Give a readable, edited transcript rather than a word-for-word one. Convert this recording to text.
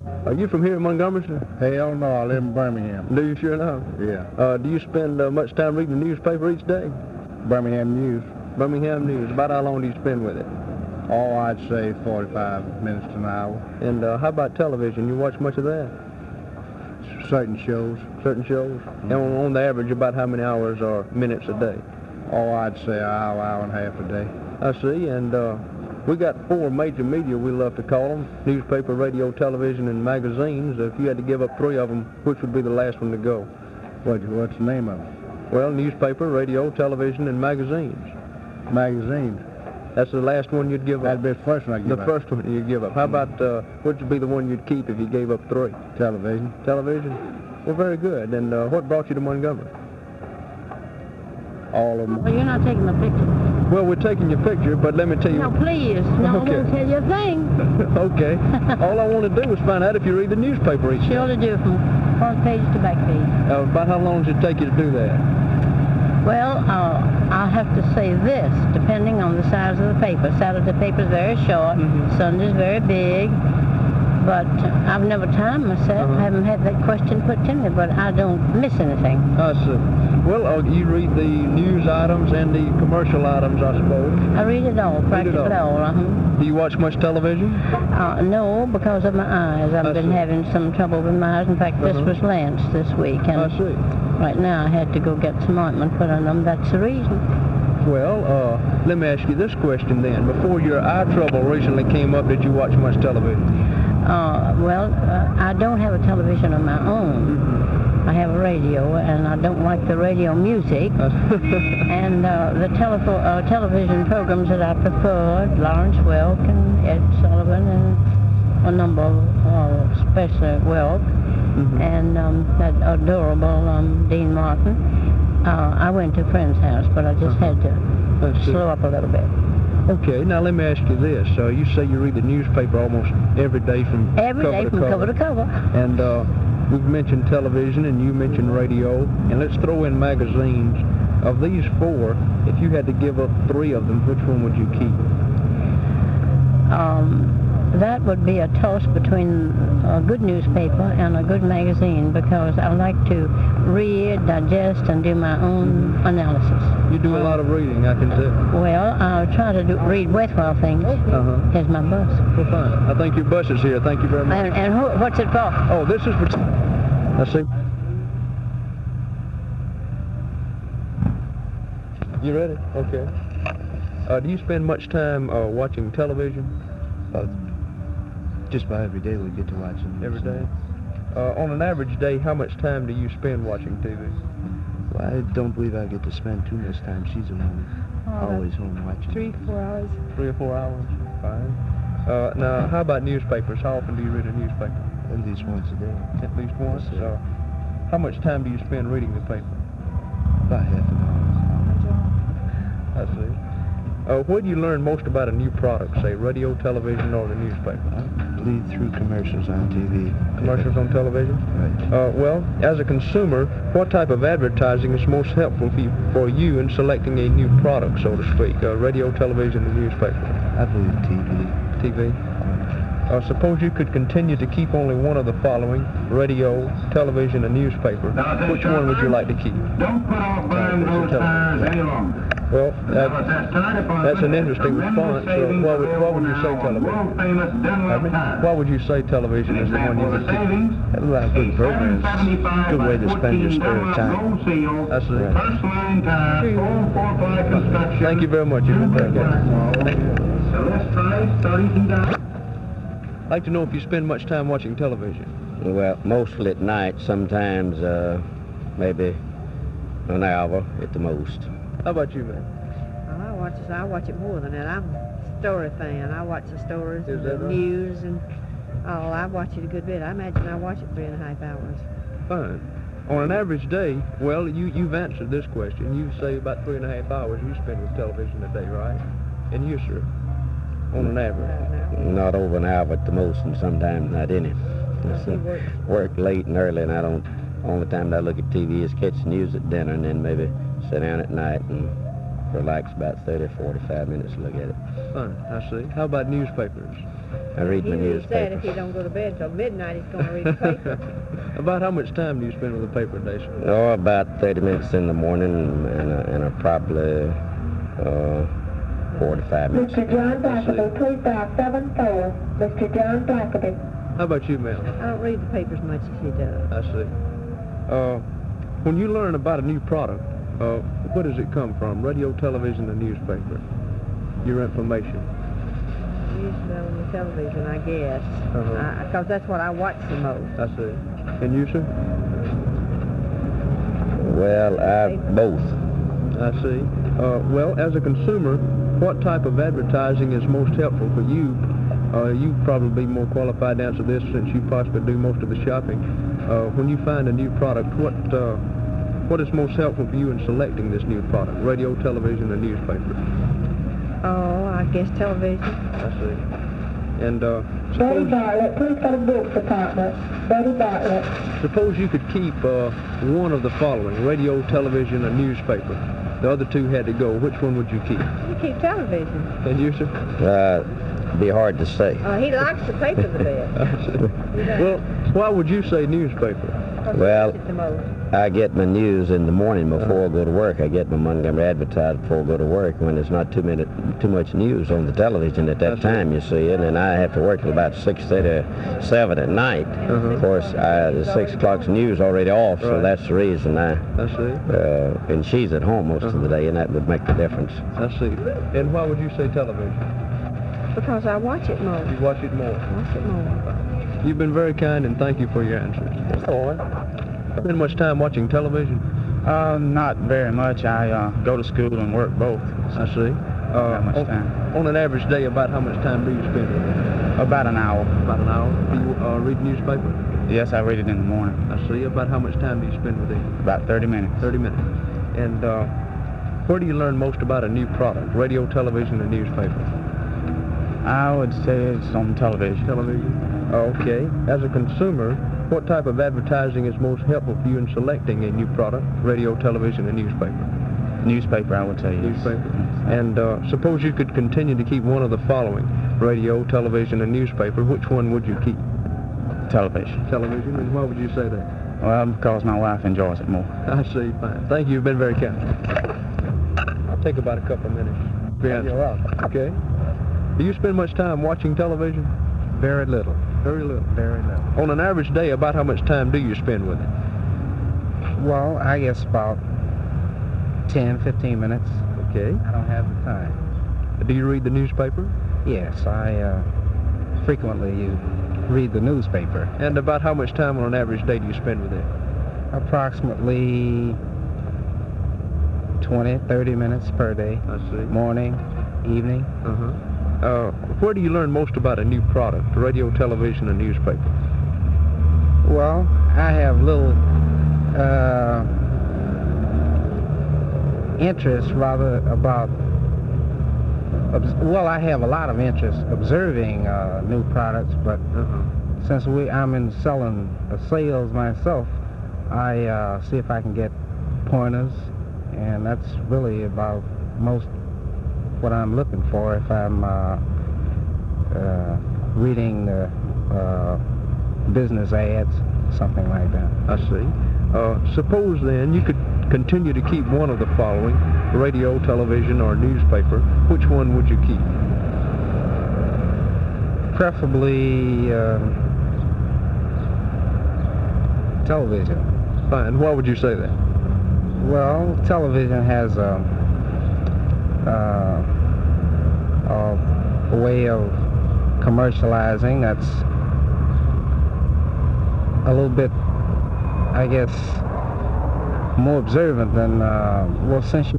Are you from here in Montgomery, sir? Hell no, I live in Birmingham. Do you sure enough? Yeah. Do you spend much time reading the newspaper each day? Birmingham News. Birmingham News. About how long do you spend with it? Oh, I'd say 45 minutes to an hour. And how about television? You watch much of that? Certain shows. Certain shows? And on the average, about how many hours or minutes a day? Oh, I'd say an hour, hour and a half a day. I see. And we got 4 major media, we love to call them: newspaper, radio, television, and magazines. If you had to give up 3 of them, which would be the last one to go? What's the name of them? Well, newspaper, radio, television, and magazines. Magazines. That's the last one you'd give up? That'd be the first one I'd give up. The first one you'd give up. How about, which would be the one you'd keep if you gave up 3? Television. Television? Well, very good. And what brought you to Montgomery? All of them. Well, you're not taking the picture. Well, we're taking your picture, but let me tell you... No, please. No, Okay. I won't tell you a thing. Okay. All I want to do is find out if you read the newspaper each day. Sure to do, from front page to back page. About how long does it take you to do that? Well, I'll have to say this, depending on the size of the paper. Saturday paper's very short, Sunday's very big, but I've never timed myself. I haven't had that question put to me, but I don't miss anything. I see. Well, you read the news items and the commercial items, I suppose. I read it all, practically all. Do you watch much television? No, because of my eyes. I've been having some trouble with my eyes. In fact, this was Lance this week, and I see. right now I had to go get some ointment put on them. That's the reason. Well, let me ask you this question then. Before your eye trouble recently came up, did you watch much television? Well, I don't have a television of my own. I have a radio, and I don't like the radio music. And the television programs that I preferred, Lawrence Welk and Ed Sullivan, and a number of, especially Welk, and that adorable Dean Martin. I went to a friend's house, but I just had to slow up a little bit. Okay, now let me ask you this. You say you read the newspaper almost every day from cover to cover. And we've mentioned television and you mentioned radio, and let's throw in magazines. Of these 4, if you had to give up 3 of them, which one would you keep? That would be a toss between a good newspaper and a good magazine, because I like to read, digest, and do my own analysis. You do a lot of reading, I can tell. Well, I try to read worthwhile things. Here's my bus. Well, fine. I think your bus is here. Thank you very much. And what's it for? Oh, this is for... Let's see. You ready? Okay. Do you spend much time watching television? Just about every day we get to watch them. Every day? On an average day, how much time do you spend watching TV? Well, I don't believe I get to spend too much time. She's always home watching. 3 or 4 hours. 3 or 4 hours? Fine. Now, how about newspapers? How often do you read a newspaper? At least once a day. At least once? Yes, how much time do you spend reading the paper? About half an hour. I see. Where do you learn most about a new product, say radio, television, or the newspaper? I believe through commercials on TV. Commercials on television? Right. Well, as a consumer, what type of advertising is most helpful for you in selecting a new product, so to speak? Radio, television, or newspaper? I believe TV. TV? Suppose you could continue to keep only one of the following: radio, television, and newspaper. Which one would you like to keep? Don't put off buying those tires any longer. Well, that's an interesting response. Why would you say television? Why would you say television is the one you would keep? That's a lot of good programs. Good way to spend your spare time. That's it. Thank you very much. You've been very good. So let's try starting down. I'd like to know if you spend much time watching television. Well, mostly at night. Sometimes maybe an hour at the most. How about you, man? Well, I watch it more than that. I'm a story fan. I watch the stories and the news, and I watch it a good bit. I imagine I watch it 3.5 hours. Fine. On an average day, well, you've answered this question. You say about 3.5 hours you spend with television a day, right? And you, sir? On an average? Not over an hour at the most, and sometimes not any. Work late and early, and only time I look at TV is catch the news at dinner, and then maybe sit down at night and relax about 30, 45 minutes to look at it. Fine, I see. How about newspapers? I read my He said newspaper. if he don't go to bed till midnight, he's going to read the paper. About how much time do you spend with the paper a day, sir? Oh, about 30 minutes in the morning and probably 45 minutes. Mr. John Blackaby, please dial 74. Mr. John Blackaby. How about you, ma'am? I don't read the paper as much as he does. I see. When you learn about a new product, where does it come from? Radio, television, or newspaper? Your information. Usually on the television, I guess. Uh-huh. Because that's what I watch the most. I see. And you, sir? Well, both. I see. Well, as a consumer, what type of advertising is most helpful for you? You probably be more qualified to answer this since you possibly do most of the shopping. When you find a new product, what is most helpful for you in selecting this new product? Radio, television, or newspaper? Oh, I guess television. I see. And Betty suppose, Bartlett, please go to books department. Betty Bartlett. suppose you could keep one of the following: radio, television, or newspaper. The other two had to go. Which one would you keep? You keep television. And you, sir? Be hard to say. He likes the paper the best. I see. Well, why would you say newspaper? Well, He likes it the most. I get my news in the morning before I go to work. I get my Montgomery Advertiser before I go to work when there's not too much news on the television at that time, you see. And then I have to work till about 6:30 or 7 at night. Of course, the 6 o'clock's news already off, so Right. that's the reason I see. and she's at home most of the day, and that would make the difference. I see. And why would you say television? Because I watch it more. You watch it more. Watch it more. You've been very kind, and thank you for your answers. Spend much time watching television? Not very much. I go to school and work both. I see. Not much time. On an average day, about how much time do you spend with it? About an hour. About an hour. Do you read newspaper? Yes, I read it in the morning. I see. About how much time do you spend with it? About 30 minutes. 30 minutes. And where do you learn most about a new product? Radio, television, or newspaper? I would say it's on television. Television. Okay. As a consumer, what type of advertising is most helpful for you in selecting a new product? Radio, television, or newspaper? Newspaper, I would say. Yes. Newspaper. And suppose you could continue to keep one of the following: radio, television, and newspaper. Which one would you keep? Television. Television. And why would you say that? Well, because my wife enjoys it more. I see. Fine. Thank you. You've been very kind. I'll take about a couple of minutes. You're welcome. Okay. Do you spend much time watching television? Very little. Very little. Very little. On an average day, about how much time do you spend with it? Well, I guess about 10, 15 minutes. Okay. I don't have the time. Do you read the newspaper? Yes, I frequently read the newspaper. And about how much time on an average day do you spend with it? Approximately 20, 30 minutes per day. I see. Morning, evening. Uh-huh. Where do you learn most about a new product? Radio, television, or newspaper? Well, I have little interest rather about, well, I have a lot of interest observing new products, but since I'm in selling sales myself, I see if I can get pointers, and that's really about most what I'm looking for if I'm reading business ads, something like that. I see. Suppose then you could continue to keep one of the following: radio, television, or newspaper. Which one would you keep? Preferably television. Fine. Why would you say that? Well, television has a way of commercializing that's a little bit, I guess, more observant than, well, since